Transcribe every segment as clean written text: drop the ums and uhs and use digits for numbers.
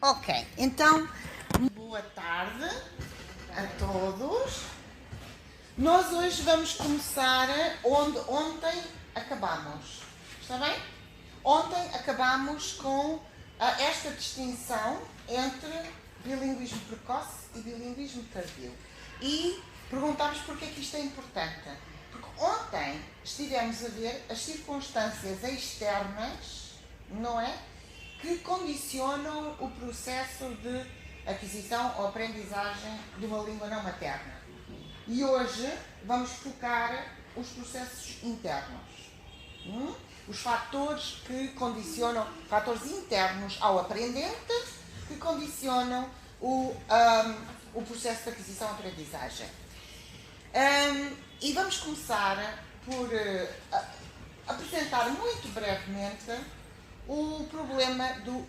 Ok, então, boa tarde a todos. Nós hoje vamos começar onde ontem acabamos. Está bem? Ontem acabamos com esta distinção entre bilinguismo precoce e bilinguismo tardio. E perguntámos porque é que isto é importante. Porque ontem estivemos a ver as circunstâncias externas, não é? Que condicionam o processo de aquisição ou aprendizagem de uma língua não materna. E hoje vamos focar os processos internos. Os fatores que condicionam, fatores internos ao aprendente, que condicionam o processo de aquisição e aprendizagem. E vamos começar por apresentar muito brevemente o problema do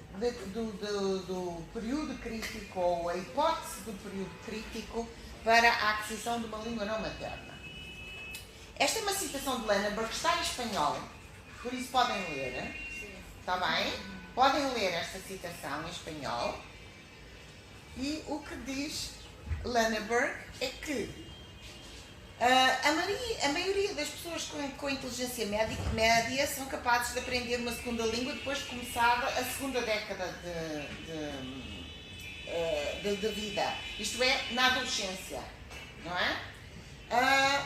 período crítico, ou a hipótese do período crítico para a aquisição de uma língua não materna. Esta é uma citação de Lenneberg, que está em espanhol, por isso podem ler. Está bem? Podem ler esta citação em espanhol. E o que diz Lenneberg é que a maioria das pessoas com inteligência média são capazes de aprender uma segunda língua depois de começar a segunda década de vida. Isto é, na adolescência, não é?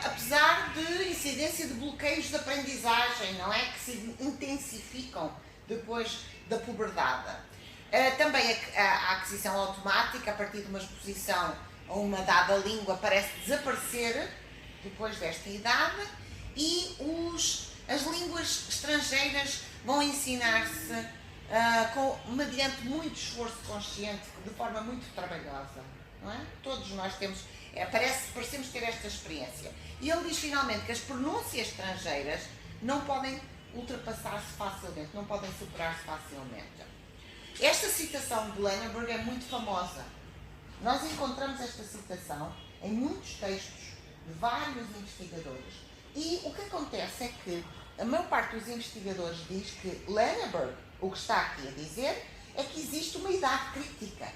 Apesar de incidência de bloqueios de aprendizagem, não é? Que se intensificam depois da puberdade. Também a aquisição automática, a partir de uma exposição a uma dada língua, parece desaparecer depois desta idade, e as línguas estrangeiras vão ensinar-se mediante muito esforço consciente, de forma muito trabalhosa, não é? Todos nós temos, parecemos ter esta experiência. E ele diz finalmente que as pronúncias estrangeiras não podem ultrapassar-se facilmente, não podem superar-se facilmente. Esta citação de Lenneberg é muito famosa. Nós encontramos esta citação em muitos textos de vários investigadores, e o que acontece é que a maior parte dos investigadores diz que Lenneberg, o que está aqui a dizer, é que existe uma idade crítica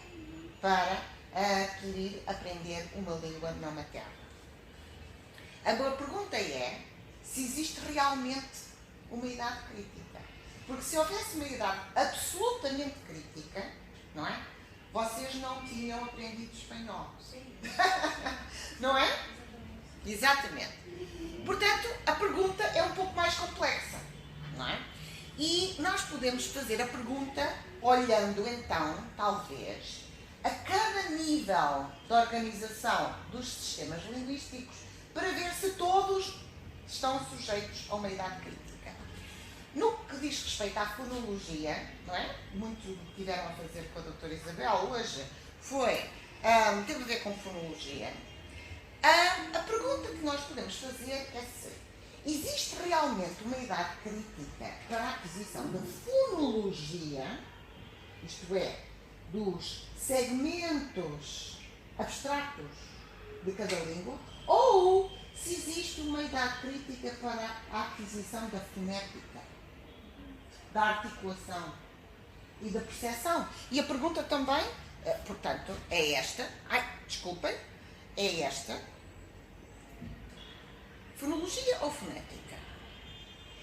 para aprender uma língua não materna. Agora a pergunta é se existe realmente uma idade crítica. Porque se houvesse uma idade absolutamente crítica, não é? Vocês não tinham aprendido espanhol. Sim. Não é? Exatamente. Portanto, a pergunta é um pouco mais complexa, não é? E nós podemos fazer a pergunta olhando então, talvez, a cada nível de organização dos sistemas linguísticos, para ver se todos estão sujeitos a uma idade crítica. No que diz respeito à fonologia, não é? Muito do que tiveram a fazer com a doutora Isabel hoje teve a ver com fonologia. A pergunta que nós podemos fazer é se existe realmente uma idade crítica para a aquisição da fonologia, isto é, dos segmentos abstratos de cada língua, ou se existe uma idade crítica para a aquisição da fonética, da articulação e da percepção. E a pergunta também, portanto, é esta. É esta. Fonologia ou fonética?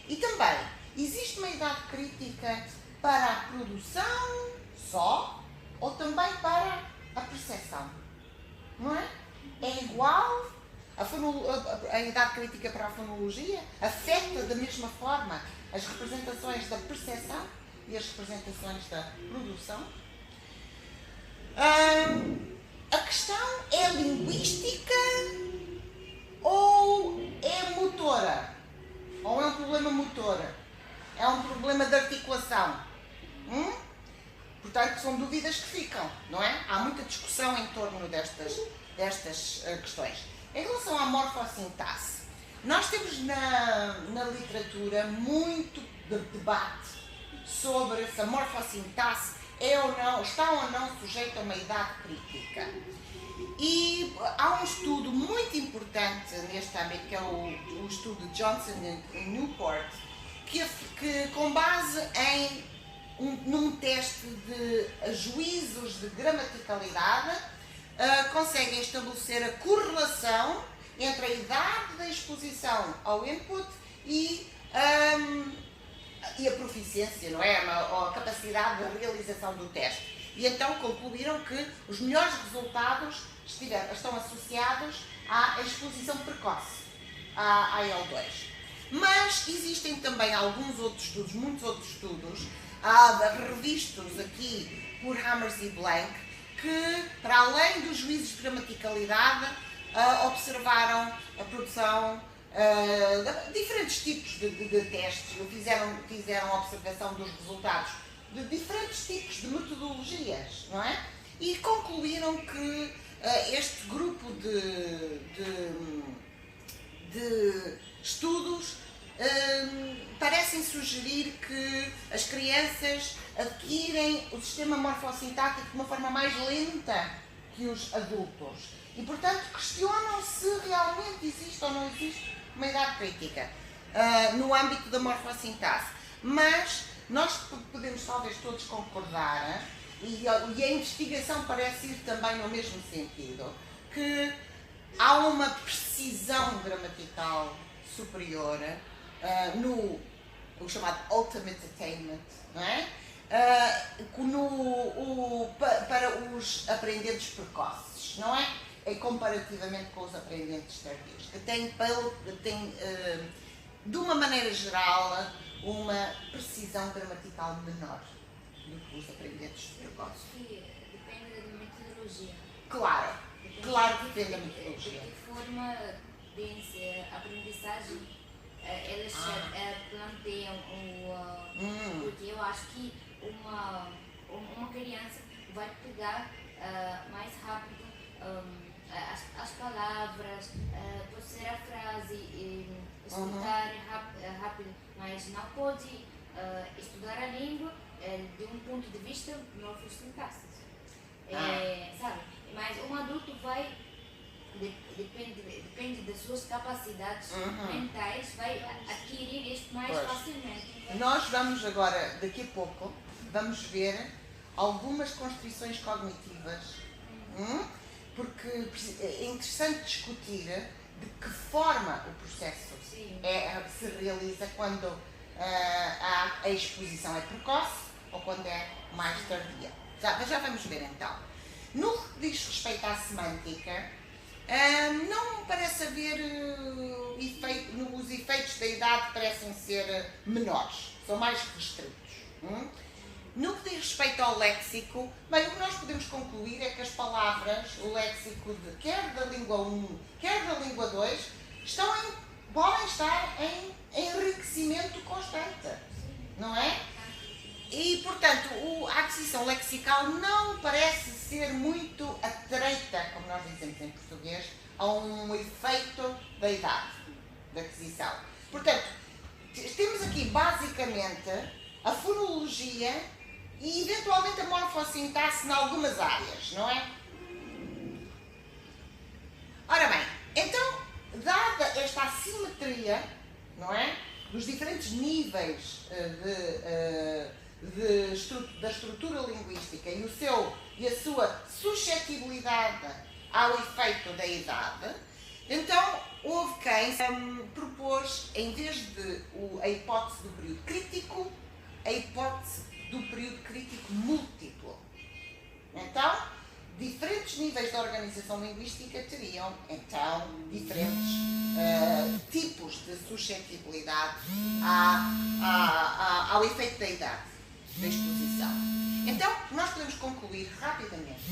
E também, existe uma idade crítica para a produção só, ou também para a percepção? Não é? É igual? A idade crítica para a fonologia afeta da mesma forma as representações da percepção e as representações da produção? A questão é linguística ou é motora? Ou é um problema motor? É um problema de articulação? Portanto, são dúvidas que ficam, não é? Há muita discussão em torno destas questões. Em relação à morfossintaxe, nós temos na literatura muito debate sobre se a morfossintaxe está ou não sujeita a uma idade crítica. E há um estudo muito importante neste âmbito, que é o estudo de Johnson e Newport, que com base em num teste de juízos de gramaticalidade, conseguem estabelecer a correlação entre a idade da exposição ao input e a proficiência, não é? Ou a capacidade de realização do teste. E então concluíram que os melhores resultados estão associados à exposição precoce, à IL2. Mas existem também alguns outros estudos, muitos outros estudos, revistos aqui por Hammers e Blank, que, para além dos juízos de gramaticalidade, observaram a produção de diferentes tipos de testes, fizeram observação dos resultados de diferentes tipos de metodologias, não é? E concluíram que este grupo de estudos parecem sugerir que as crianças adquirem o sistema morfossintático de uma forma mais lenta que os adultos. E, portanto, questionam se realmente existe ou não existe uma idade crítica no âmbito da morfossintase. Mas nós podemos talvez todos concordar, e a investigação parece ir também no mesmo sentido, que há uma precisão gramatical superior no o chamado ultimate attainment, não é? Para os aprendentes precoces, não é? Comparativamente com os aprendentes tardios, que têm, de uma maneira geral, uma precisão gramatical menor do que os aprendentes precoces. Depende da metodologia. Claro, claro que depende da metodologia. De que forma de aprendizagem elas planteiam porque eu acho que uma criança vai pegar mais rápido as palavras, processar a frase, estudar rápido, mas não pode estudar a língua de um ponto de vista morfossintático. Sabe? Mas um adulto vai, depende das suas capacidades mentais, vai adquirir isto mais facilmente. Nós vamos agora, daqui a pouco, vamos ver algumas constrições cognitivas, porque é interessante discutir de que forma o processo se realiza quando a exposição é precoce ou quando é mais tardia. Já vamos ver então. No que diz respeito à semântica, não parece haver os efeitos da idade parecem ser menores, são mais restritos. No que diz respeito ao léxico, bem, o que nós podemos concluir é que as palavras, o léxico quer da língua 1, quer da língua 2, podem estar em enriquecimento constante, não é? E, portanto, a aquisição lexical não parece ser muito atreita, como nós dizemos em português, a um efeito da idade, da aquisição. Portanto, temos aqui basicamente a fonologia e eventualmente a morfossintaxe em algumas áreas, não é? Ora bem, então, dada esta assimetria, não é? Dos diferentes níveis da estrutura linguística e a sua suscetibilidade ao efeito da idade, então houve quem propôs, em vez de a hipótese do período crítico, a hipótese do período crítico múltiplo. Então, diferentes níveis de organização linguística teriam, então, diferentes tipos de suscetibilidade ao efeito da idade, da exposição. Então, nós podemos concluir rapidamente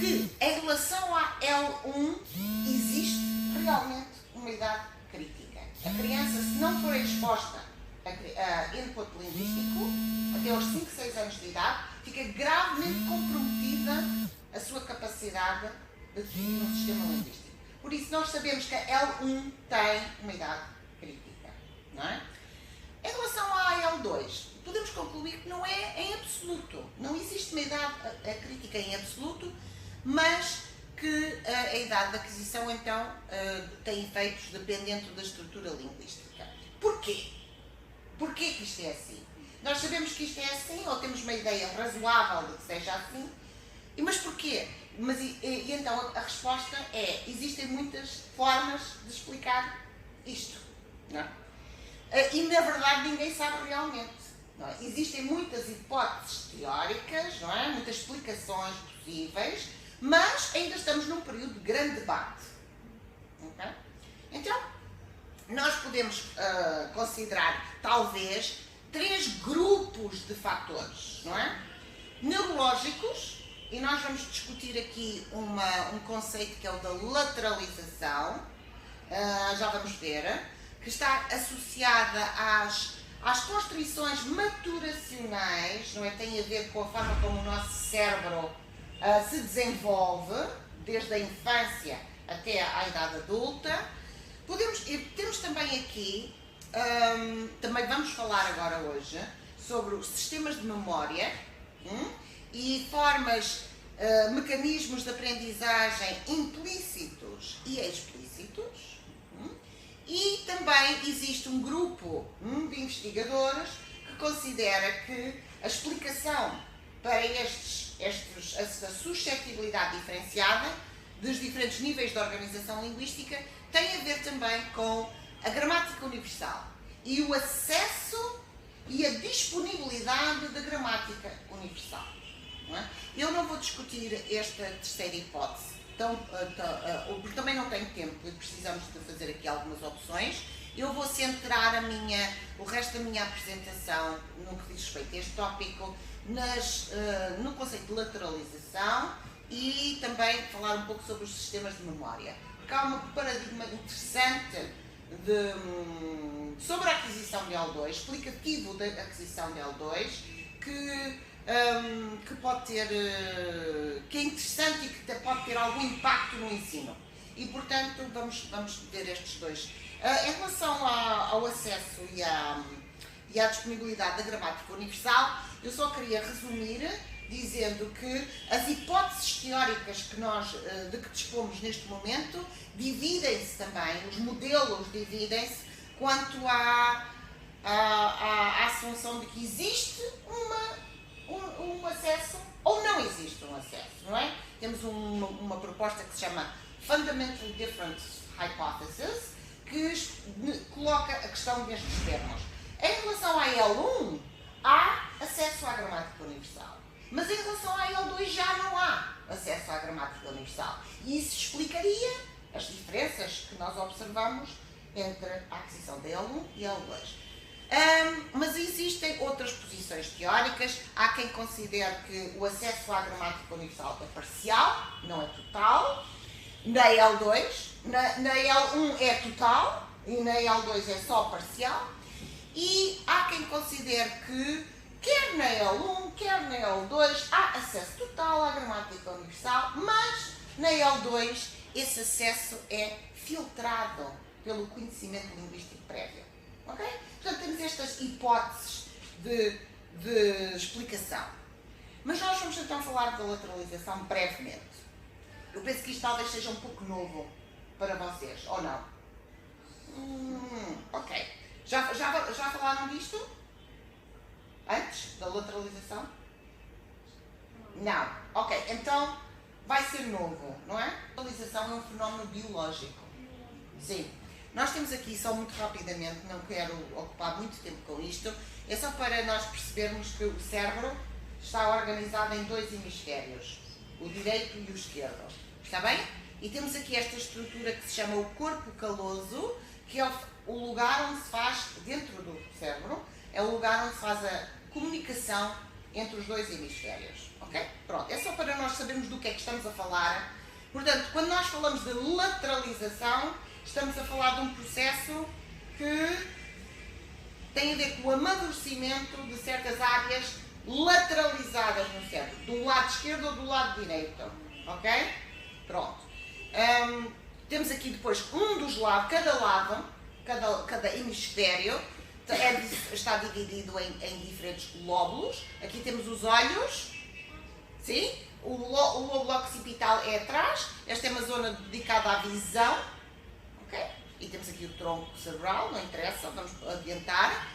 que, em relação à L1, existe realmente uma idade crítica. A criança, se não for exposta a input linguístico, até aos 5, 6 anos de idade, fica gravemente comprometida a sua capacidade de adquirir um sistema linguístico. Por isso, nós sabemos que a L1 tem uma idade crítica, não é? Em relação à L2, podemos concluir que não é em absoluto. Não existe uma idade crítica em absoluto, mas que a idade de aquisição, então, tem efeitos dependendo da estrutura linguística. Porquê? Porquê que isto é assim? Nós sabemos que isto é assim, ou temos uma ideia razoável de que seja assim. Mas porquê? E então a resposta é: existem muitas formas de explicar isto. Não é? E na verdade ninguém sabe realmente. Não é? Existem muitas hipóteses teóricas, não é? Muitas explicações possíveis, mas ainda estamos num período de grande debate. Okay? Então, nós podemos considerar, talvez, 3 grupos de fatores, não é? Neurológicos, e nós vamos discutir aqui um conceito que é o da lateralização, já vamos ver, que está associada às constrições maturacionais, não é? Tem a ver com a forma como o nosso cérebro se desenvolve, desde a infância até à idade adulta. Temos também aqui, também vamos falar agora hoje, sobre os sistemas de memória e formas, mecanismos de aprendizagem implícitos e explícitos. E também existe um grupo de investigadores que considera que a explicação para esta suscetibilidade diferenciada dos diferentes níveis de organização linguística tem a ver também com a gramática universal e o acesso e a disponibilidade da gramática universal. Não é? Eu não vou discutir esta terceira hipótese, porque também não tenho tempo e precisamos de fazer aqui algumas opções. Eu vou centrar o resto da minha apresentação no que diz respeito a este tópico, no conceito de lateralização e também falar um pouco sobre os sistemas de memória. Porque há um paradigma interessante sobre a aquisição de L2, explicativo da aquisição de L2, que pode ter, que é interessante e que pode ter algum impacto no ensino. E, portanto, vamos ver estes dois. Em relação ao acesso e à disponibilidade da gramática universal, eu só queria resumir dizendo que as hipóteses teóricas de que dispomos neste momento dividem-se também, os modelos dividem-se quanto à assunção de que existe um acesso ou não existe um acesso, não é? Temos uma proposta que se chama Fundamental Difference Hypothesis, que coloca a questão destes termos. Em relação à L1, há acesso à gramática universal. Mas em relação à L2 já não há acesso à gramática universal. E isso explicaria as diferenças que nós observamos entre a aquisição da L1 e L2. Mas existem outras posições teóricas. Há quem considere que o acesso à gramática universal é parcial, não é total. Na L2, na L1 é total e na L2 é só parcial. E há quem considere que quer na L1, quer na L2 há acesso total à gramática universal, mas na L2 esse acesso é filtrado pelo conhecimento linguístico prévio. Ok? Portanto, temos estas hipóteses de explicação. Mas nós vamos então falar da lateralização brevemente. Eu penso que isto talvez seja um pouco novo para vocês, ou não? Ok. Já falaram disto? Antes da lateralização? Não. Ok, então vai ser novo, não é? A lateralização é um fenómeno biológico. Sim. Nós temos aqui, só muito rapidamente, não quero ocupar muito tempo com isto, é só para nós percebermos que o cérebro está organizado em 2 hemisférios, o direito e o esquerdo. Está bem? E temos aqui esta estrutura que se chama o corpo caloso, que é o lugar onde se faz, dentro do cérebro, é o lugar onde se faz a comunicação entre os 2 hemisférios. Ok? Pronto, é só para nós sabermos do que é que estamos a falar. Portanto, quando nós falamos de lateralização, estamos a falar de um processo que tem a ver com o amadurecimento de certas áreas lateralizadas no cérebro, do lado esquerdo ou do lado direito. Ok? Pronto. Temos aqui depois um dos lados, cada hemisfério está dividido em diferentes lóbulos. Aqui temos os olhos, sim? O lobo occipital é atrás. Esta é uma zona dedicada à visão, ok? E temos aqui o tronco cerebral, não interessa, vamos adiantar.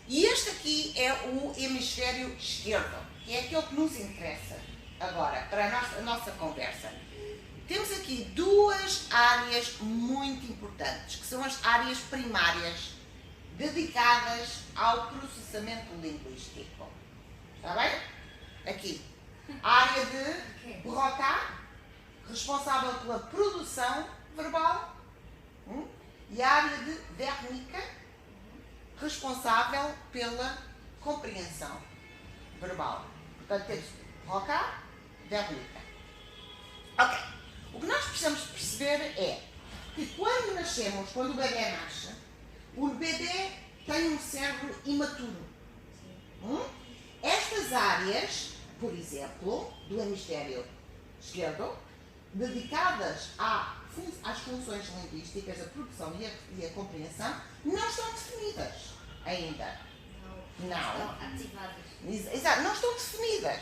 E este aqui é o hemisfério esquerdo, que é aquele que nos interessa agora, para a nossa conversa. Temos aqui duas áreas muito importantes, que são as áreas primárias, dedicadas ao processamento linguístico. Está bem? Aqui. A área de Broca, responsável pela produção verbal, e a área de Wernicke, responsável pela compreensão verbal. Portanto, temos Broca, Wernicke. Ok. O que nós precisamos perceber é que quando nascemos, quando o bebê nasce, o bebê tem um cérebro imaturo. Estas áreas, por exemplo, do hemisfério esquerdo, dedicadas às funções linguísticas, a produção e a compreensão, não estão definidas ainda. Não. Estão ativadas. Exato, não estão definidas.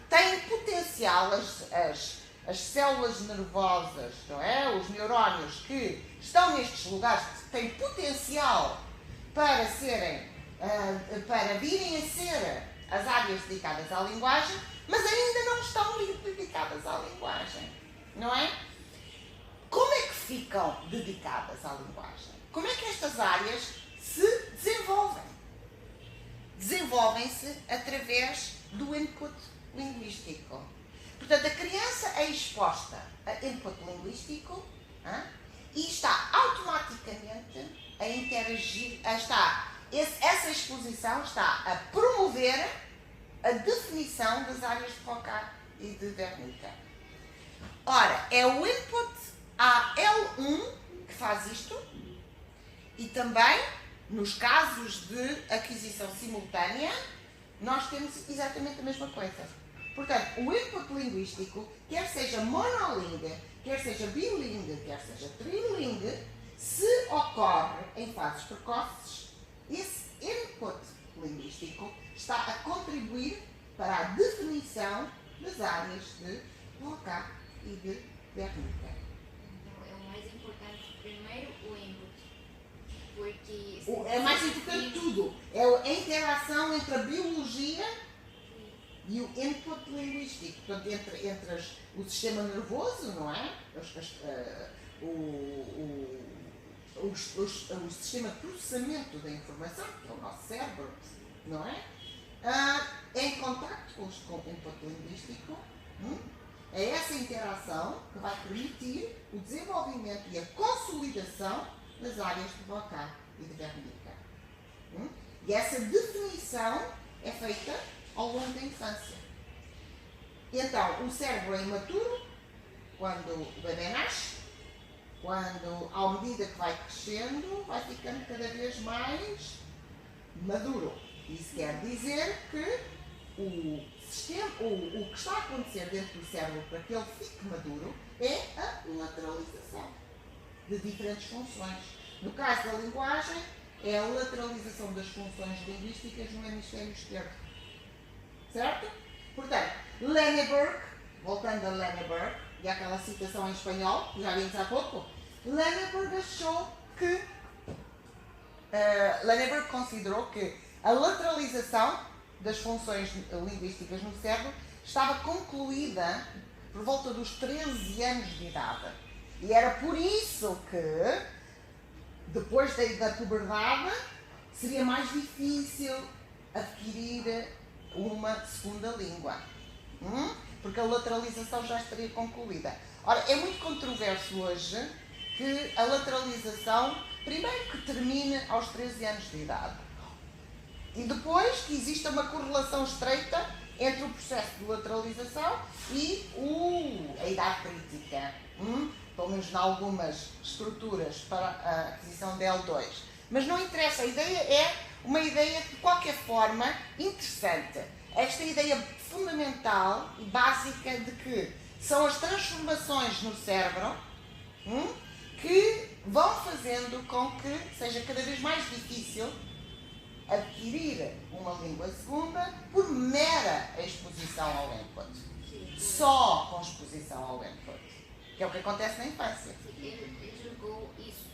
Têm potencial as células nervosas, não é? Os neurónios que estão nestes lugares têm potencial para virem a ser as áreas dedicadas à linguagem, mas ainda não estão dedicadas à linguagem, não é? Como é que ficam dedicadas à linguagem? Como é que estas áreas se desenvolvem? Desenvolvem-se através do input linguístico. Portanto, a criança é exposta a input linguístico e está automaticamente a interagir, essa exposição está a promover a definição das áreas de Broca e de Wernicke. Ora, é o input AL1 que faz isto e também, nos casos de aquisição simultânea, nós temos exatamente a mesma coisa. Portanto, o input linguístico, quer seja monolingue, quer seja bilingue, quer seja trilingue, se ocorre em fases precoces, esse input linguístico está a contribuir para a definição das áreas de Broca e de Wernicke. Então, é o mais importante, primeiro, o input. Porque É mais importante tudo. É a interação entre a biologia e o input linguístico. Portanto, entre o sistema nervoso, não é? O sistema de processamento da informação, que é o nosso cérebro, não é? Em contacto com o input linguístico, é essa interação que vai permitir o desenvolvimento e a consolidação das áreas de Broca e de Wernicke. E essa definição é feita ao longo da infância. Então, o cérebro é imaturo quando o bebê nasce, quando, à medida que vai crescendo, vai ficando cada vez mais maduro. Isso quer dizer que o que está a acontecer dentro do cérebro para que ele fique maduro é a lateralização de diferentes funções. No caso da linguagem, é a lateralização das funções linguísticas no hemisfério esquerdo. Certo? Portanto, Lenneberg, voltando a Lenneberg, e àquela citação em espanhol, que já vimos há pouco, Lenneberg achou que Lenneberg considerou que a lateralização das funções linguísticas no cérebro estava concluída por volta dos 13 anos de idade. E era por isso que, depois da puberdade, seria mais difícil adquirir uma segunda língua. Porque a lateralização já estaria concluída. Ora, é muito controverso hoje que a lateralização, primeiro que termine aos 13 anos de idade, e depois que exista uma correlação estreita entre o processo de lateralização e a idade crítica. Pelo menos em algumas estruturas para a aquisição de L2. Mas não interessa, a ideia é uma ideia de qualquer forma interessante. Esta ideia fundamental e básica de que são as transformações no cérebro que vão fazendo com que seja cada vez mais difícil adquirir uma língua segunda por mera exposição ao input. Só com exposição ao input. Que é o que acontece na infância. Ele julgou isso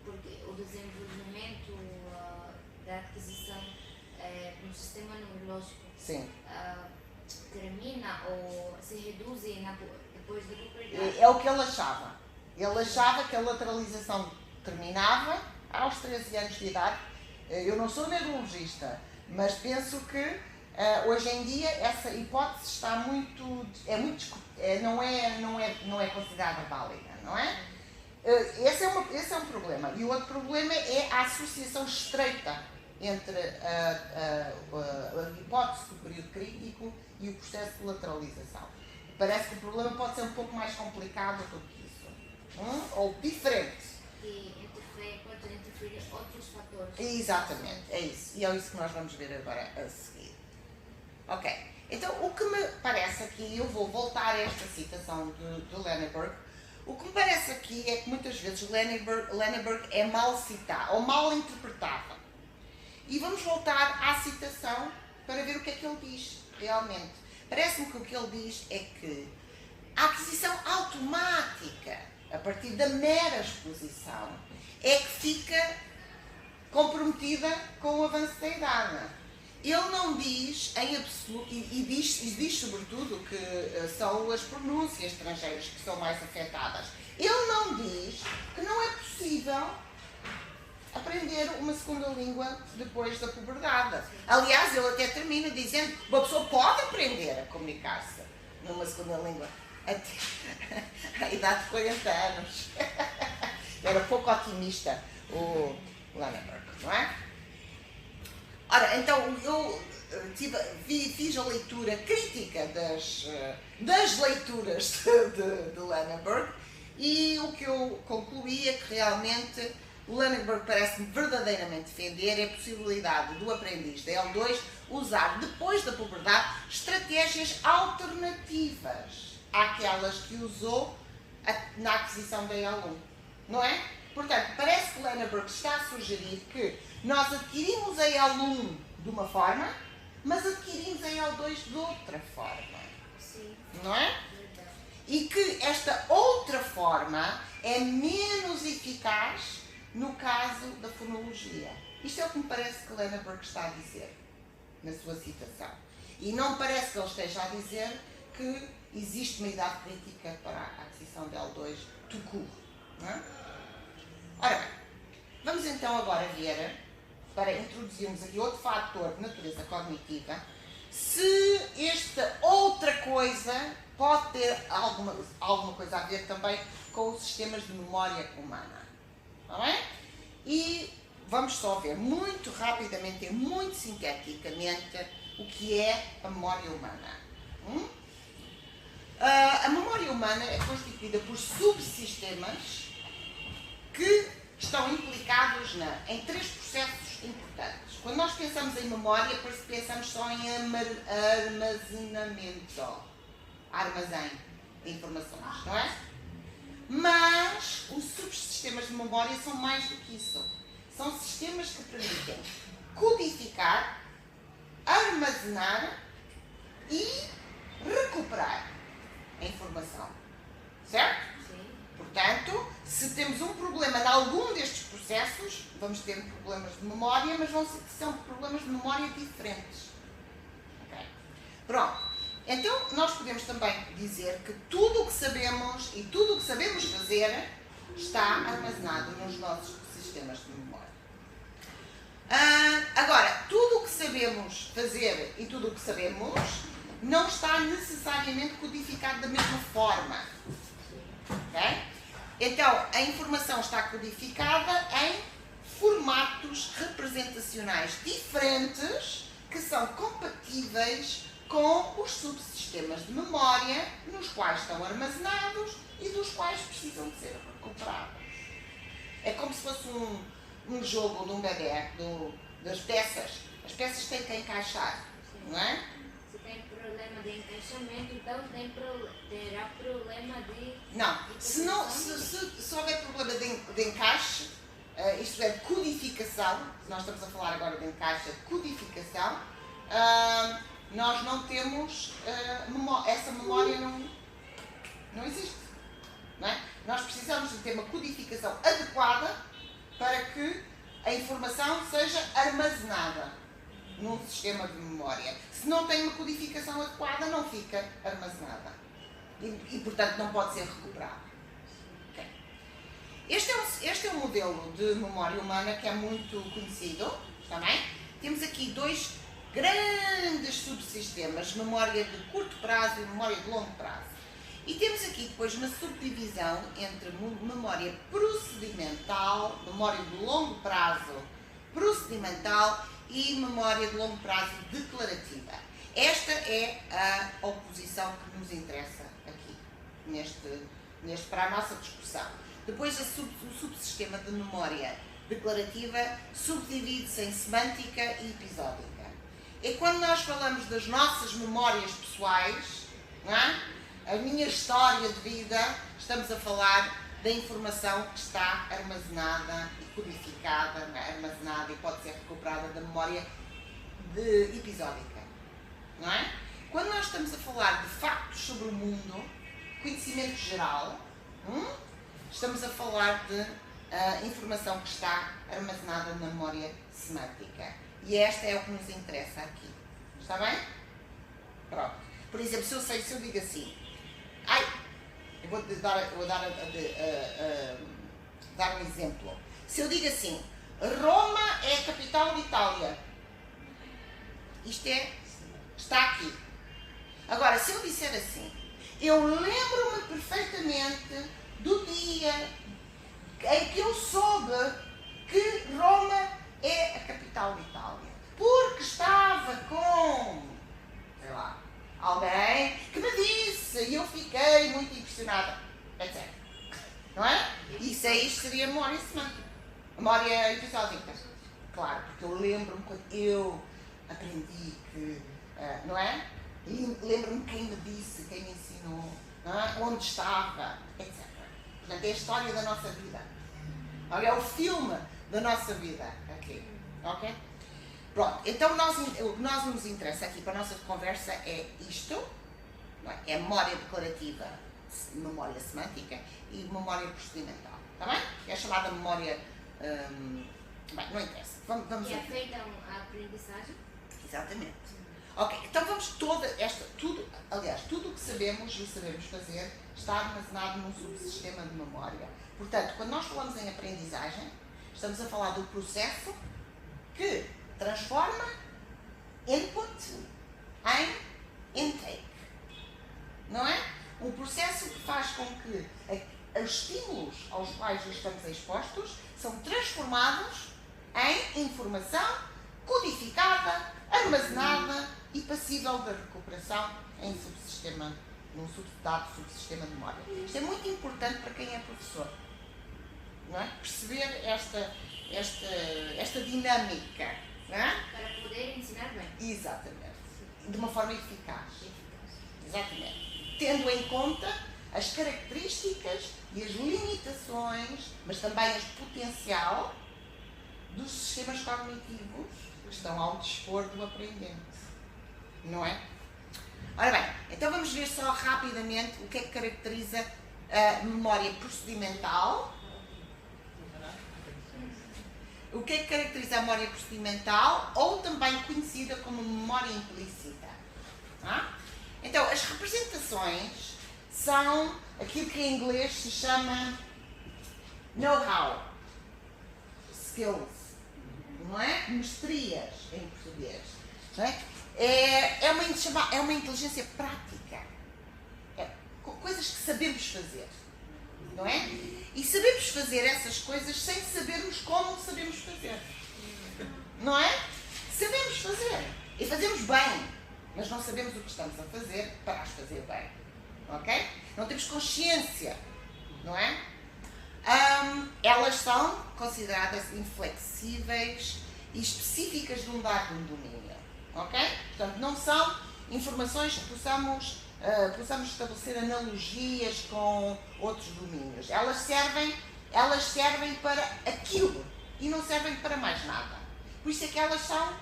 porque o desenvolvimento da aquisição no sistema neurológico Sim. termina ou se reduz depois da puberdade. É o que ele achava. Ele achava que a lateralização terminava aos 13 anos de idade. Eu não sou neurologista, mas penso que hoje em dia essa hipótese está não é considerada válida, não é? Esse é um problema. E o outro problema é a associação estreita entre a hipótese do período crítico e o processo de lateralização. Parece que o problema pode ser um pouco mais complicado do que isso. Ou diferente. E pode interferir outros fatores. Exatamente, é isso. E é isso que nós vamos ver agora a seguir. Ok. Então, o que me parece aqui, eu vou voltar a esta citação de Lenneberg. O que me parece aqui é que muitas vezes Lenneberg é mal citado ou mal interpretado. E vamos voltar à citação para ver o que é que ele diz realmente. Parece-me que o que ele diz é que a aquisição automática, a partir da mera exposição, é que fica comprometida com o avanço da idade. Ele não diz em absoluto, e diz sobretudo que são as pronúncias estrangeiras que são mais afetadas. Ele não diz que não é possível aprender uma segunda língua depois da puberdade. Aliás, ele até termina dizendo que uma pessoa pode aprender a comunicar-se numa segunda língua até a idade de 40 anos. Era pouco otimista o Lenneberg, não é? Ora, então eu fiz a leitura crítica das leituras de Lenneberg e o que eu concluí é que realmente o Lenneberg parece-me verdadeiramente defender a possibilidade do aprendiz da L2 usar depois da puberdade estratégias alternativas àquelas que usou na aquisição da L1, não é? Portanto, parece que Lenneberg está a sugerir que nós adquirimos a L1 de uma forma, mas adquirimos a L2 de outra forma. Sim. Não é? E que esta outra forma é menos eficaz no caso da fonologia. Isto é o que me parece que Lenneberg está a dizer na sua citação. E não me parece que ele esteja a dizer que existe uma idade crítica para a aquisição de L2 tout court. Não é? Ora bem, vamos então agora ver, para introduzirmos aqui outro fator de natureza cognitiva, se esta outra coisa pode ter alguma coisa a ver também com os sistemas de memória humana. Está bem? E vamos só ver muito rapidamente e muito sinteticamente o que é a memória humana. A memória humana é constituída por subsistemas que estão implicados em três processos importantes. Quando nós pensamos em memória, pensamos só em armazenamento, armazém de informações, não é? Mas os subsistemas de memória são mais do que isso. São sistemas que permitem codificar, armazenar e recuperar a informação. Certo? Portanto, se temos um problema em algum destes processos, vamos ter problemas de memória, mas são problemas de memória diferentes. Okay? Pronto. Então, nós podemos também dizer que tudo o que sabemos e tudo o que sabemos fazer está armazenado nos nossos sistemas de memória. Agora, tudo o que sabemos fazer e tudo o que sabemos não está necessariamente codificado da mesma forma. Okay? Então, a informação está codificada em formatos representacionais diferentes que são compatíveis com os subsistemas de memória nos quais estão armazenados e dos quais precisam de ser recuperados. É como se fosse um jogo de um bebê, das peças. As peças têm que encaixar, não é? Se tem problema de encaixamento, então terá problema de... Não, se houver problema de encaixe, isto é, de codificação, nós estamos a falar agora de encaixe, de codificação, nós não temos, essa memória não existe. Não é? Nós precisamos de ter uma codificação adequada para que a informação seja armazenada num sistema de memória. Se não tem uma codificação adequada, não fica armazenada. E portanto, não pode ser recuperada. Okay. Este é um modelo de memória humana que é muito conhecido. Também. Temos aqui dois grandes subsistemas, memória de curto prazo e memória de longo prazo. E temos aqui depois uma subdivisão entre memória procedimental, memória de longo prazo procedimental e memória de longo prazo declarativa. Esta é a oposição que nos interessa aqui, para a nossa discussão. Depois o subsistema de memória declarativa subdivide-se em semântica e episódica. É quando nós falamos das nossas memórias pessoais, não é? A minha história de vida, estamos a falar da informação que está armazenada e codificada, armazenada e pode ser recuperada da memória episódica, não é? Quando nós estamos a falar de factos sobre o mundo, conhecimento geral, estamos a falar de informação que está armazenada na memória semântica. E esta é o que nos interessa aqui. Está bem? Pronto. Por exemplo, se eu digo assim, eu vou dar um exemplo. Se eu digo assim, Roma é a capital de Itália. Isto está aqui. Agora, se eu disser assim, eu lembro-me perfeitamente do dia em que eu soube que Roma é a capital de Itália, porque estava com, sei lá, alguém que me disse e eu fiquei muito impressionada, etc. Não é? Isso seria memória semântica, memória episódica. Claro, porque eu lembro-me quando eu aprendi que, não é? Lembro-me quem me disse, quem me ensinou, não é? Onde estava, etc. Portanto, é a história da nossa vida. É o filme da nossa vida aqui. Ok? Pronto, então o que nós nos interessa aqui para a nossa conversa é isto, não é? É memória declarativa, memória semântica e memória procedimental. Está bem? É chamada memória. Bem, não interessa. Vamos é feita a aprendizagem? Exatamente. Ok, então vamos tudo o que sabemos e sabemos fazer está armazenado num subsistema de memória. Portanto, quando nós falamos em aprendizagem, estamos a falar do processo que transforma input em intake. Não é? Um processo que faz com que os estímulos aos quais estamos expostos são transformados em informação codificada, armazenada e passível de recuperação em num dado subsistema de memória. Isto é muito importante para quem é professor. Não é? Perceber esta dinâmica. Não é? Para poder ensinar bem. Exatamente. De uma forma eficaz. Exatamente. Tendo em conta as características e as limitações, mas também as potencial dos sistemas cognitivos que estão ao dispor do aprendente. Não é? Ora bem, então vamos ver só rapidamente o que é que caracteriza a memória procedimental. O que é que caracteriza a memória procedimental, ou também conhecida como memória implícita. Então, as representações são aquilo que em inglês se chama know-how, skills, não é? Mestrias em português. Não é? É uma inteligência prática. Coisas que sabemos fazer. Não é? E sabemos fazer essas coisas sem sabermos como sabemos fazer. Não é? Sabemos fazer. E fazemos bem. Mas não sabemos o que estamos a fazer para as fazer bem. Ok? Não temos consciência. Não é? Elas são consideradas inflexíveis e específicas de um dado domínio. Ok? Portanto, não são informações que possamos estabelecer analogias com outros domínios. Elas servem para aquilo e não servem para mais nada. Por isso é que elas são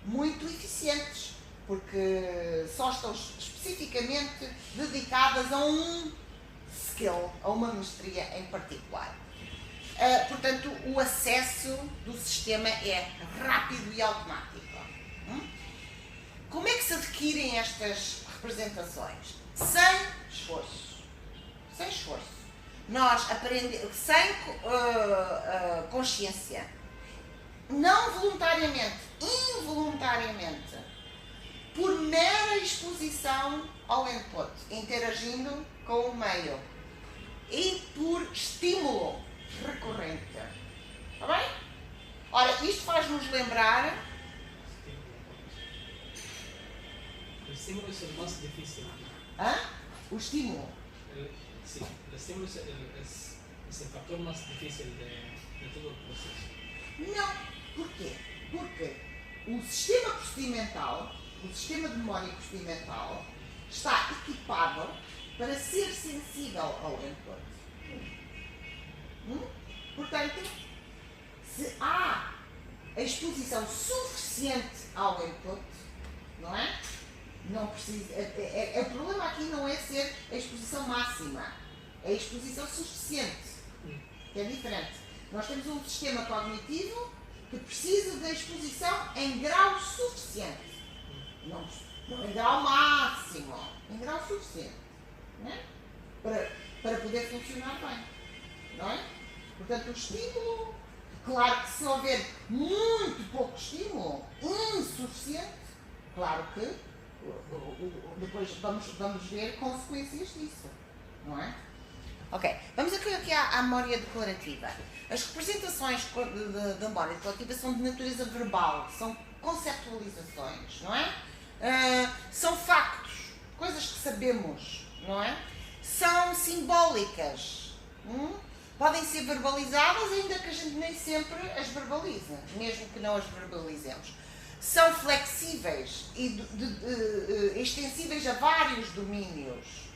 muito eficientes, porque só estão especificamente dedicadas a um skill, a uma mestria em particular. portanto, o acesso do sistema é rápido e automático. Como é que se adquirem estas representações? Sem esforço. Sem esforço. Nós aprendemos, sem consciência. Não voluntariamente, involuntariamente. Por mera exposição ao input, interagindo com o meio. E por estímulo recorrente. Está bem? Ora, isto faz-nos lembrar. El estímulo es el más difícil. O estímulo. Sí, el estímulo es el factor más difícil de todo el proceso. Não. Porquê? Porque o sistema procedimental, o sistema de memória procedimental, está equipado para ser sensível ao input. Portanto, se há a exposição suficiente ao input, não é? Não precisa, o problema aqui não é ser a exposição máxima, é a exposição suficiente, que é diferente. Nós temos um sistema cognitivo que precisa da exposição em grau suficiente, não em grau máximo, em grau suficiente, não é? para poder funcionar bem, não é? Portanto, o estímulo, claro que se houver muito pouco estímulo, insuficiente, claro que depois vamos ver consequências disso, não é? Ok, vamos aqui à memória declarativa. As representações da memória declarativa são de natureza verbal, são conceptualizações, não é? São factos, coisas que sabemos, não é? São simbólicas, podem ser verbalizadas, ainda que a gente nem sempre as verbaliza, mesmo que não as verbalizemos. São flexíveis e extensíveis a vários domínios.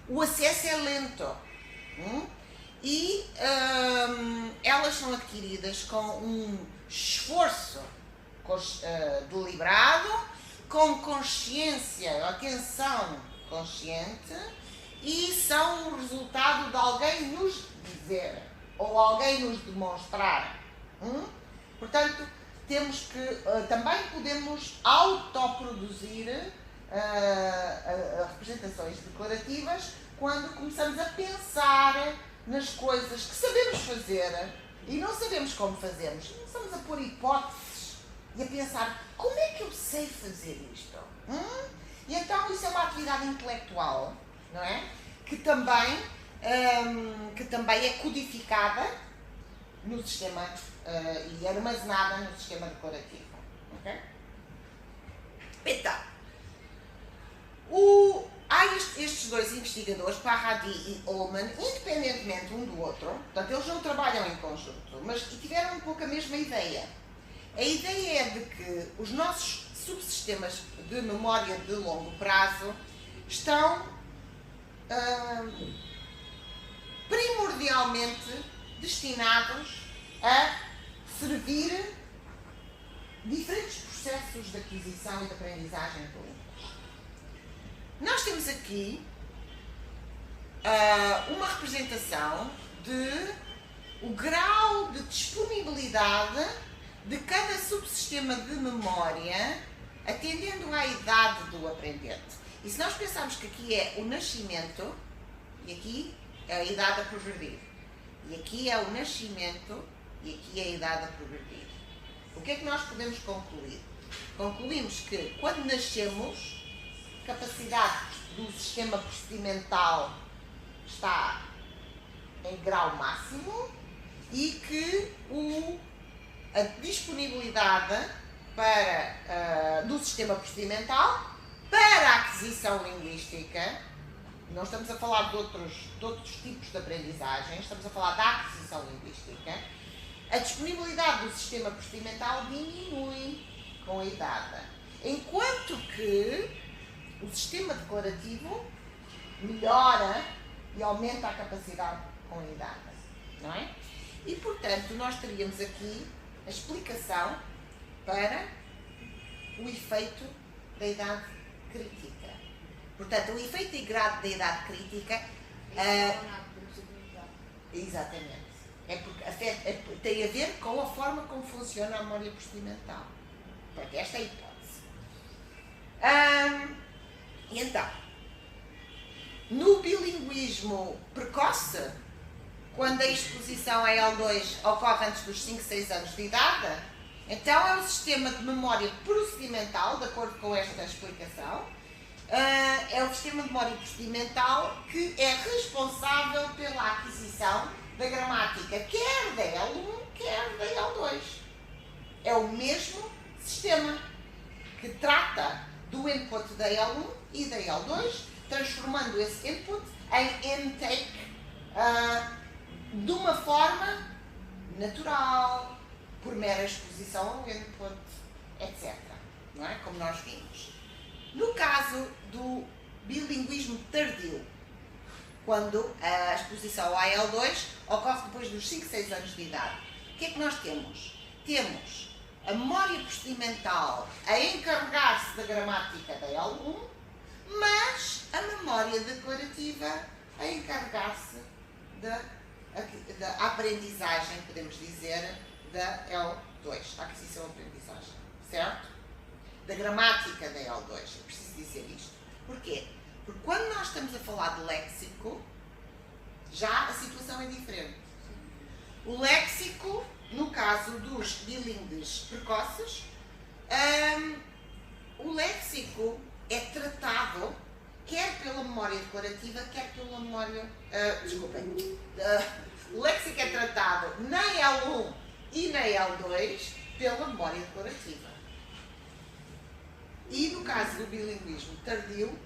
O acesso é lento. E elas são adquiridas com um esforço deliberado, com consciência, atenção consciente, e são o resultado de alguém nos dizer ou alguém nos demonstrar. Portanto, temos que também podemos autoproduzir representações declarativas quando começamos a pensar nas coisas que sabemos fazer e não sabemos como fazemos. Começamos a pôr hipóteses e a pensar, como é que eu sei fazer isto? E então isso é uma atividade intelectual, não é? Que também é codificada no sistema e armazenada no sistema declarativo. Okay? Então, há estes dois investigadores, Paradi e Ullman, independentemente um do outro, portanto eles não trabalham em conjunto, mas tiveram um pouco a mesma ideia. A ideia é de que os nossos subsistemas de memória de longo prazo estão primordialmente destinados a servir diferentes processos de aquisição e de aprendizagem de línguas. Nós temos aqui uma representação de o grau de disponibilidade de cada subsistema de memória atendendo à idade do aprendente. E se nós pensarmos que aqui é o nascimento e aqui é a idade a progredir, e aqui é o nascimento e aqui é a idade a progredir, o que é que nós podemos concluir? Concluímos que quando nascemos, a capacidade do sistema procedimental está em grau máximo e que a disponibilidade do sistema procedimental para a aquisição linguística, não estamos a falar de outros tipos de aprendizagem, estamos a falar da aquisição linguística, a disponibilidade do sistema procedimental diminui com a idade, enquanto que o sistema declarativo melhora e aumenta a capacidade com a idade, não é? E, portanto, nós teríamos aqui a explicação para o efeito da idade crítica. Portanto, o efeito da idade crítica... exatamente. É porque tem a ver com a forma como funciona a memória procedimental. Porque esta é a hipótese. E então, no bilinguismo precoce, quando a exposição a L2 ocorre antes dos 5, 6 anos de idade, então é o sistema de memória procedimental, de acordo com esta explicação, é o sistema de memória procedimental que é responsável pela aquisição da gramática, quer da L1, quer da L2. É o mesmo sistema que trata do input da L1 e da L2, transformando esse input em intake de uma forma natural, por mera exposição ao input, etc. Não é? Como nós vimos. No caso do bilinguismo tardio, quando a exposição à L2 ocorre depois dos 5, 6 anos de idade, o que é que nós temos? Temos a memória procedimental a encarregar-se da gramática da L1, mas a memória declarativa a encarregar-se da aprendizagem, podemos dizer, da L2, da aquisição e aprendizagem, certo? Da gramática da L2, é preciso dizer isto. Porquê? Porque quando nós estamos a falar de léxico, já a situação é diferente. O léxico, no caso dos bilíngues precoces, o léxico é tratado quer pela memória declarativa, quer pela memória... o léxico é tratado na L1 e na L2 pela memória declarativa. E no caso do bilinguismo tardio,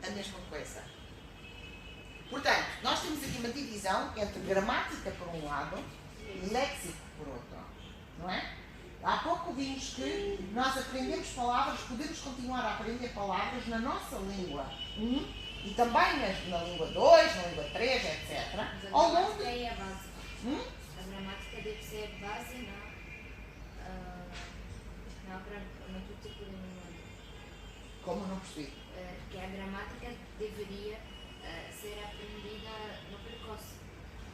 a mesma coisa. Portanto, nós temos aqui uma divisão entre gramática por um lado e léxico por outro. Não é? Há pouco vimos que nós aprendemos palavras, podemos continuar a aprender palavras na nossa língua 1 e também na língua 2, na língua 3, etc. Mas a Ao longo gramática é a base. A gramática deve ser base na tudo tipo de memória. Como não percebi? Que a gramática deveria ser aprendida no precoce.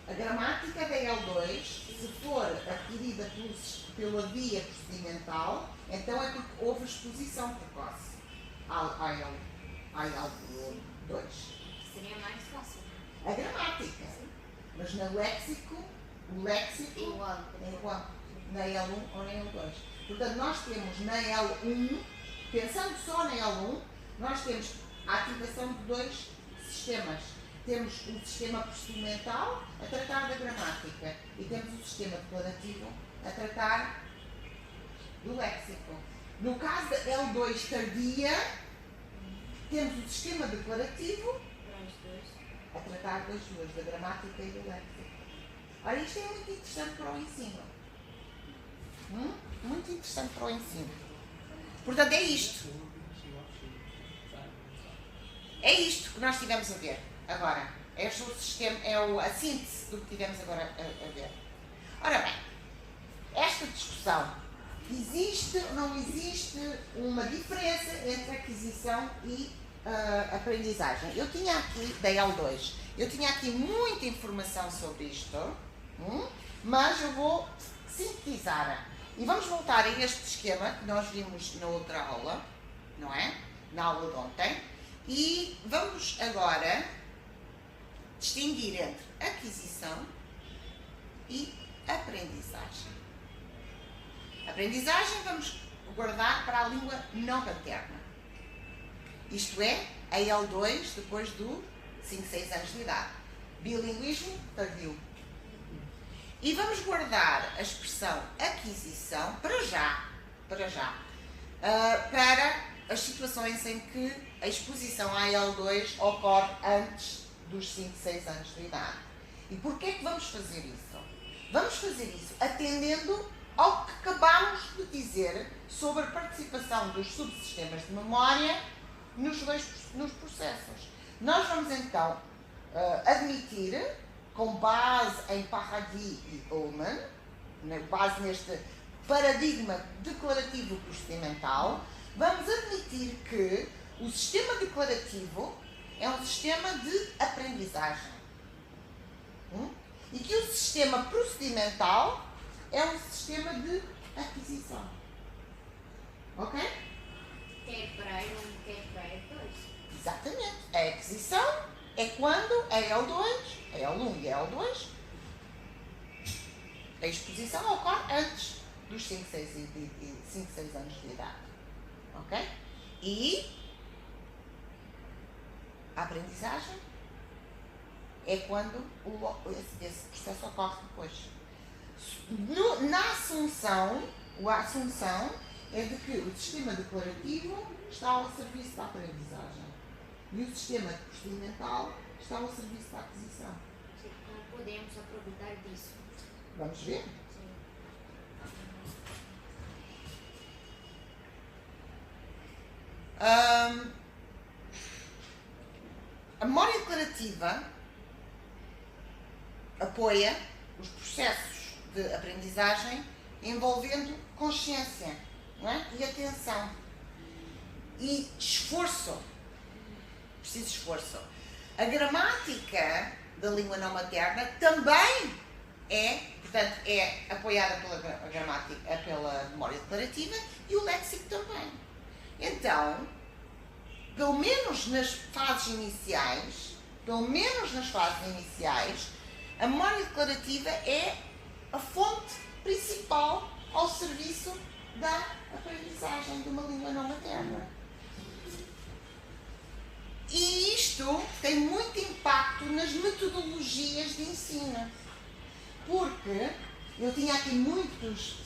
A gramática da L2, se for adquirida pela via procedimental, então é porque houve exposição precoce à L2. Seria mais fácil. A gramática. Mas no léxico, o léxico é igual na L1 ou na L2. Portanto, nós temos na L1, pensando só na L1, nós temos a ativação de dois sistemas. Temos o sistema procedimental a tratar da gramática e temos o sistema declarativo a tratar do léxico. No caso da L2 tardia, temos o sistema declarativo a tratar das duas, da gramática e do léxico. Ora, isto é muito interessante para o ensino. Muito interessante para o ensino. Portanto, é isto. É isto que nós tivemos a ver agora. É o sistema, a síntese do que tivemos agora a ver. Ora bem, esta discussão, existe ou não existe uma diferença entre aquisição e aprendizagem? Eu tinha aqui, da L2, eu tinha aqui muita informação sobre isto, mas eu vou sintetizar. E vamos voltar a este esquema que nós vimos na outra aula, não é? Na aula de ontem. E vamos agora distinguir entre aquisição e aprendizagem. Aprendizagem vamos guardar para a língua não paterna. Isto é, a L2 depois do 5, 6 anos de idade. Bilinguismo tardio. E vamos guardar a expressão aquisição para já, para as situações em que a exposição à L2 ocorre antes dos 5, 6 anos de idade. E porquê que vamos fazer isso? Vamos fazer isso atendendo ao que acabámos de dizer sobre a participação dos subsistemas de memória nos processos. Nós vamos então admitir, com base em Paradis e Ullmann, base neste paradigma declarativo procedimental, vamos admitir que o sistema declarativo é um sistema de aprendizagem. E que o sistema procedimental é um sistema de aquisição. Ok? Quer para L1, quer para L2. Exatamente. A aquisição é quando a L2, a L1 e a L2, a exposição ocorre antes dos 5, 6 anos de idade. Ok? E a aprendizagem é quando esse processo ocorre depois. Na assunção, a assunção é de que o sistema declarativo está ao serviço da aprendizagem e o sistema procedimental está ao serviço da aquisição. Sim, não podemos aproveitar disso. Vamos ver? Sim. A memória declarativa apoia os processos de aprendizagem envolvendo consciência, não é? E atenção e esforço. Preciso de esforço. A gramática da língua não materna também portanto, é apoiada pela gramática, pela memória declarativa e o léxico também. Então, pelo menos nas fases iniciais, a memória declarativa é a fonte principal ao serviço da aprendizagem de uma língua não materna. E isto tem muito impacto nas metodologias de ensino. Porque eu tinha aqui muitos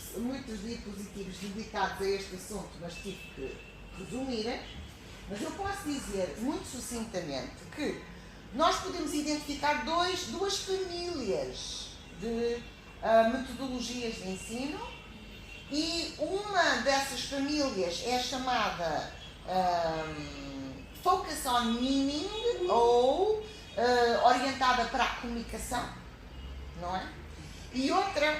diapositivos dedicados a este assunto, mas tive que resumir. Mas eu posso dizer muito sucintamente que nós podemos identificar duas famílias de metodologias de ensino, e uma dessas famílias é chamada Focus on Meaning, ou orientada para a comunicação, não é? E outra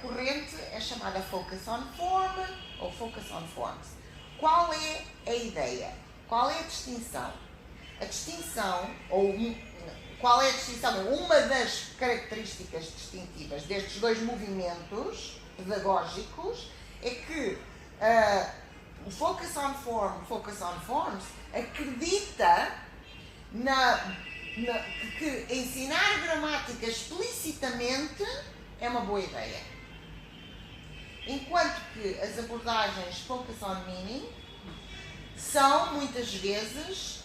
corrente é chamada Focus on Form ou Focus on Forms. Qual é a ideia? Qual é a distinção? Uma das características distintivas destes dois movimentos pedagógicos é que o Focus on Form, Focus on Forms, acredita que ensinar gramática explicitamente é uma boa ideia. Enquanto que as abordagens Focus on Meaning são muitas vezes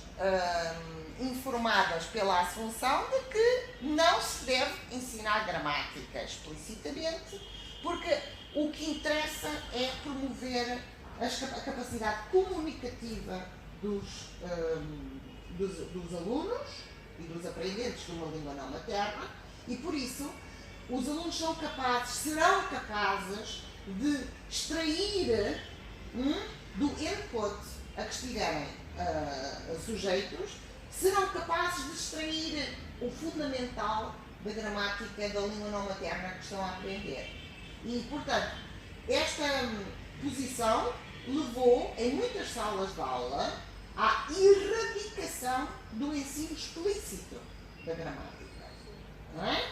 informadas pela assunção de que não se deve ensinar gramática explicitamente, porque o que interessa é promover a capacidade comunicativa dos alunos e dos aprendentes de uma língua não materna, e por isso os alunos serão capazes de extrair do input a que estiverem sujeitos, serão capazes de extrair o fundamental da gramática da língua não materna que estão a aprender. E, portanto, esta posição levou, em muitas salas de aula, à erradicação do ensino explícito da gramática. Não é?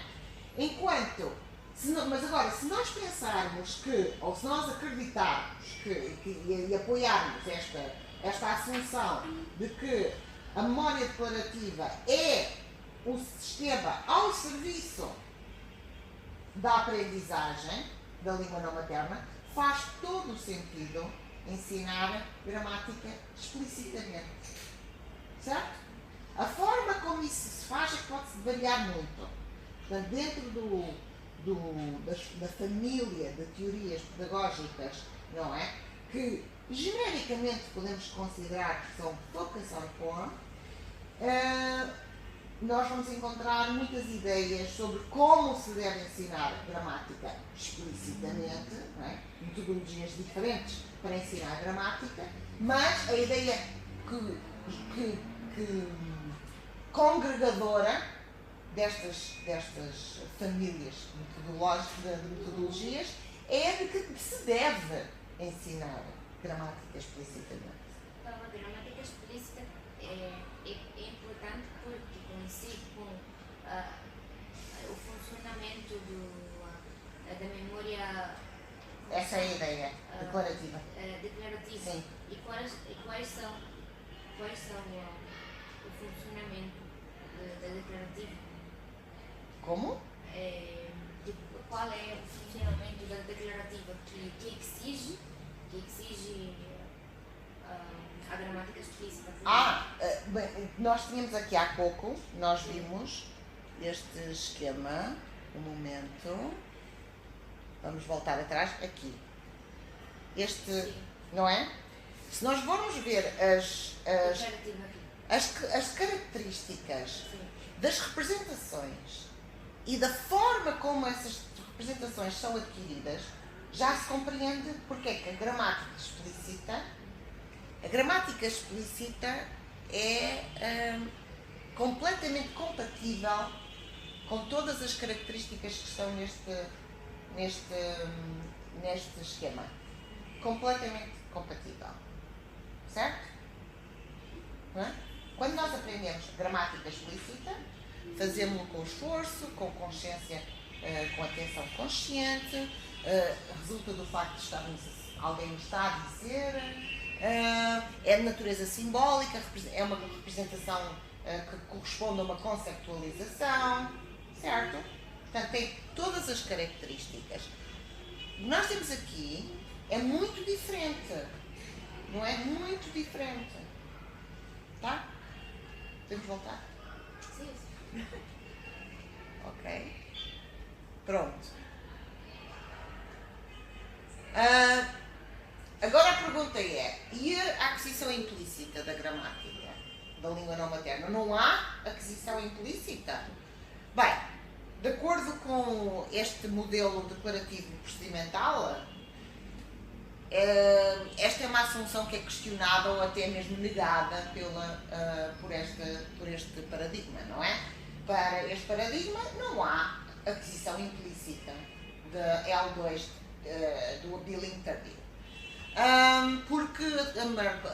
Mas agora, se nós pensarmos ou se nós acreditarmos e apoiarmos esta assunção de que a memória declarativa é o sistema ao serviço da aprendizagem da língua não materna, faz todo o sentido ensinar gramática explicitamente. Certo? A forma como isso se faz é que pode-se variar muito. Portanto, dentro da família de teorias pedagógicas, não é? Que genericamente podemos considerar que são Focus on Form, nós vamos encontrar muitas ideias sobre como se deve ensinar gramática explicitamente, não é? Metodologias diferentes para ensinar gramática, mas a ideia congregadora destas famílias de metodologias é de que se deve ensinar gramática explicitamente. Então, a gramática explícita é importante porque coincide com o funcionamento da declarativa? Como? Tipo, qual é o funcionamento da declarativa que exige a gramática explícita? Bem, nós tínhamos aqui há pouco, nós vimos este esquema, um momento, vamos voltar atrás, aqui. Este, não é? Se nós formos ver as características das representações e da forma como essas representações são adquiridas, já se compreende porque é que a gramática explícita é completamente compatível com todas as características que estão neste esquema. Completamente compatível. Certo? Não é? Quando nós aprendemos gramática explícita, fazemos-lo com esforço, com consciência, com atenção consciente, resulta do facto de alguém nos está a dizer, é de natureza simbólica, é uma representação que corresponde a uma conceptualização, certo? Portanto, tem todas as características. O que nós temos aqui é muito diferente, não é? Muito diferente. Tá? Podemos voltar? Sim. Ok. Pronto. Agora a pergunta é, e a aquisição implícita da gramática, da língua não materna? Não há aquisição implícita? Bem, de acordo com este modelo declarativo procedimental, esta é uma assunção que é questionada ou até mesmo negada por este paradigma, não é? Para este paradigma não há aquisição implícita de L2 do bilingue tardio. Porque a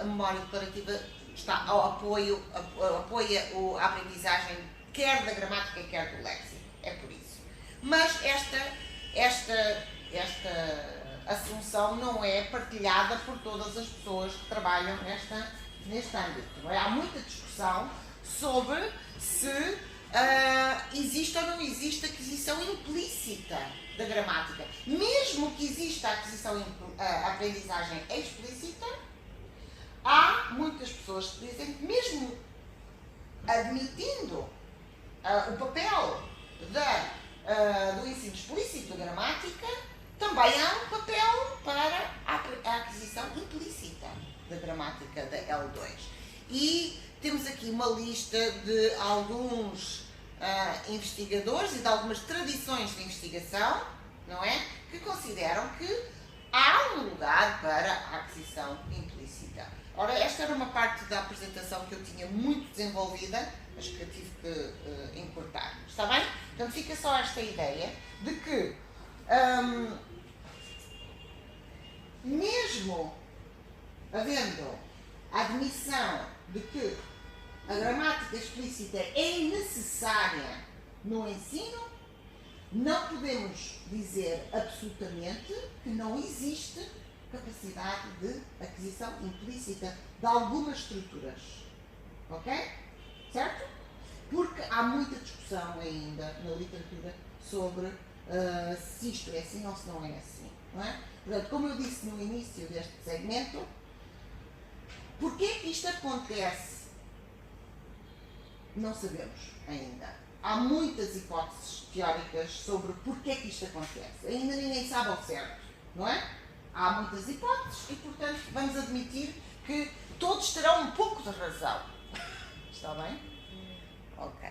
memória declarativa apoia a aprendizagem quer da gramática, quer do léxico. É por isso. Mas esta assunção não é partilhada por todas as pessoas que trabalham neste âmbito. Não é? Há muita discussão sobre se existe ou não existe aquisição implícita da gramática. Mesmo que exista a aprendizagem explícita, há muitas pessoas que dizem que mesmo admitindo o papel do ensino explícito da gramática, também há um papel para a aquisição implícita da gramática da L2. E temos aqui uma lista de alguns investigadores e de algumas tradições de investigação, não é? Que consideram que há um lugar para a aquisição implícita. Ora, esta era uma parte da apresentação que eu tinha muito desenvolvida, mas que eu tive que encurtar. Está bem? Então fica só esta ideia de que mesmo havendo a admissão de que a gramática explícita é necessária no ensino, não podemos dizer absolutamente que não existe capacidade de aquisição implícita de algumas estruturas. Ok? Certo? Porque há muita discussão ainda na literatura sobre se isto é assim ou se não é assim. Não é? Portanto, como eu disse no início deste segmento, porquê que isto acontece? Não sabemos ainda. Há muitas hipóteses teóricas sobre porquê que isto acontece. Ainda ninguém sabe ao certo, não é? Há muitas hipóteses e, portanto, vamos admitir que todos terão um pouco de razão. Está bem? Ok.